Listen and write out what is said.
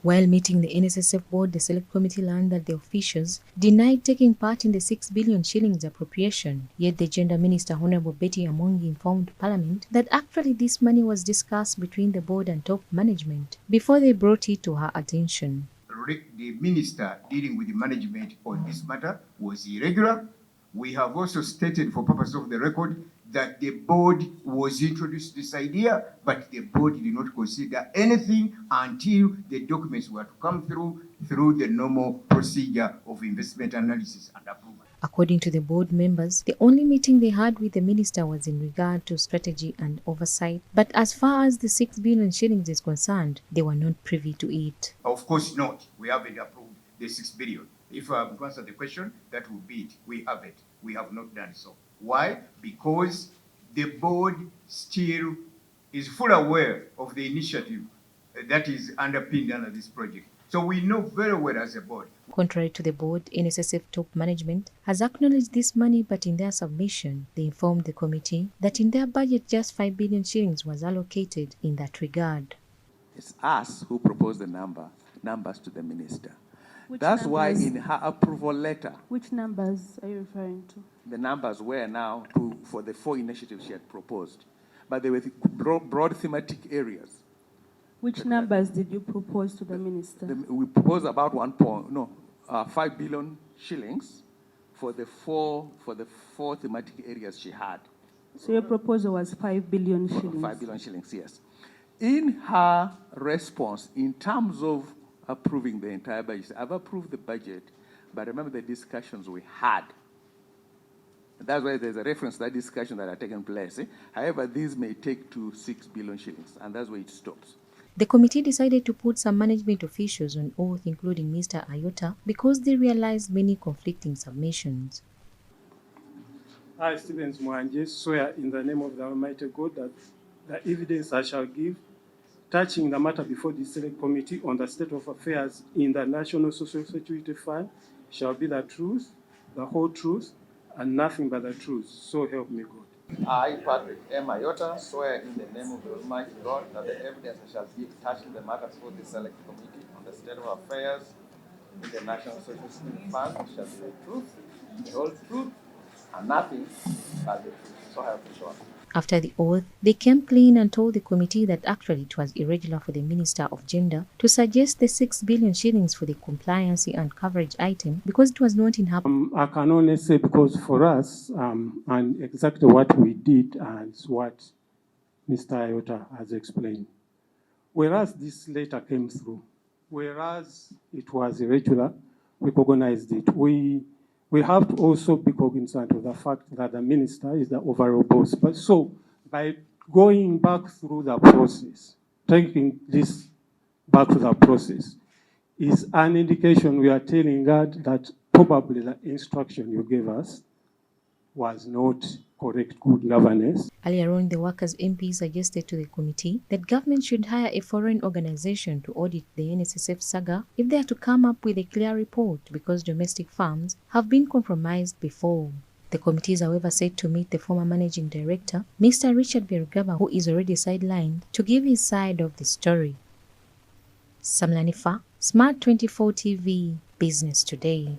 While meeting the Nssf board, the select committee learned that the officials denied taking part in the 6 billion shillings appropriation. Yet the gender minister, Honorable Betty Amongi, informed Parliament that actually this money was discussed between the board and top management before they brought it to her attention. The minister dealing with the management on this matter was irregular. We have also stated for purpose of the record that the board was introduced this idea, but the board did not consider anything until the documents were to come through the normal procedure of investment analysis and approval. According to the board members, the only meeting they had with the minister was in regard to strategy and oversight. But as far as the 6 billion shillings is concerned, they were not privy to it. Of course not. We haven't approved the 6 billion. If I have to answer the question, that would be it. We haven't. We have not done so. Why? Because the board still is fully aware of the initiative that is underpinned under this project. So we know very well as a board. Contrary to the board, Nssf top management has acknowledged this money, but in their submission, they informed the committee that in their budget just 5 billion shillings was allocated in that regard. It's us who proposed the numbers to the minister. Which That's numbers? why in her approval letter, Which numbers are you referring to? the numbers were now for the 4 initiatives she had proposed, but they were broad thematic areas. Which numbers did you propose to the minister? We proposed about 5 billion shillings for the four thematic areas she had. So your proposal was 5 billion shillings? 5 billion shillings, yes. In her response, in terms of approving the entire budget, I've approved the budget, but remember the discussions we had. That's why there's a reference to that discussion that had taken place. However, these may take to 6 billion shillings, and that's where it stops. The committee decided to put some management officials on oath, including Mr. Ayota, because they realized many conflicting submissions. I, Stephen Mwanje, swear in the name of the Almighty God that the evidence I shall give touching the matter before the Select Committee on the state of affairs in the National Social Security Fund shall be the truth, the whole truth, and nothing but the truth. So help me God. I, Patrick M. Ayota, swear in the name of the Almighty God that the evidence I shall give touching the matter before the Select Committee on the state of affairs in the National Social Security Fund shall be the truth, the whole truth, and nothing but the truth. So help me God. After the oath, they came clean and told the committee that actually it was irregular for the Minister of Gender to suggest the 6 billion shillings for the compliance and coverage item because it was not in her. I can only say because for us, and exactly what we did is what Mr. Ayota has explained. Whereas this letter came through, whereas it was irregular, we recognized it. We have to also be cognizant of the fact that the minister is the overall boss. But so, by going back through the process, taking this back to the process, is an indication we are telling God that probably the instruction you gave us was not correct good governance. Earlier on, the workers' MP suggested to the committee that government should hire a foreign organization to audit the Nssf saga if they are to come up with a clear report because domestic farms have been compromised before. The committee is, however, said to meet the former managing director, Mr. Richard Berugaba, who is already sidelined, to give his side of the story. Samlanifa, Smart 24 TV, Business Today.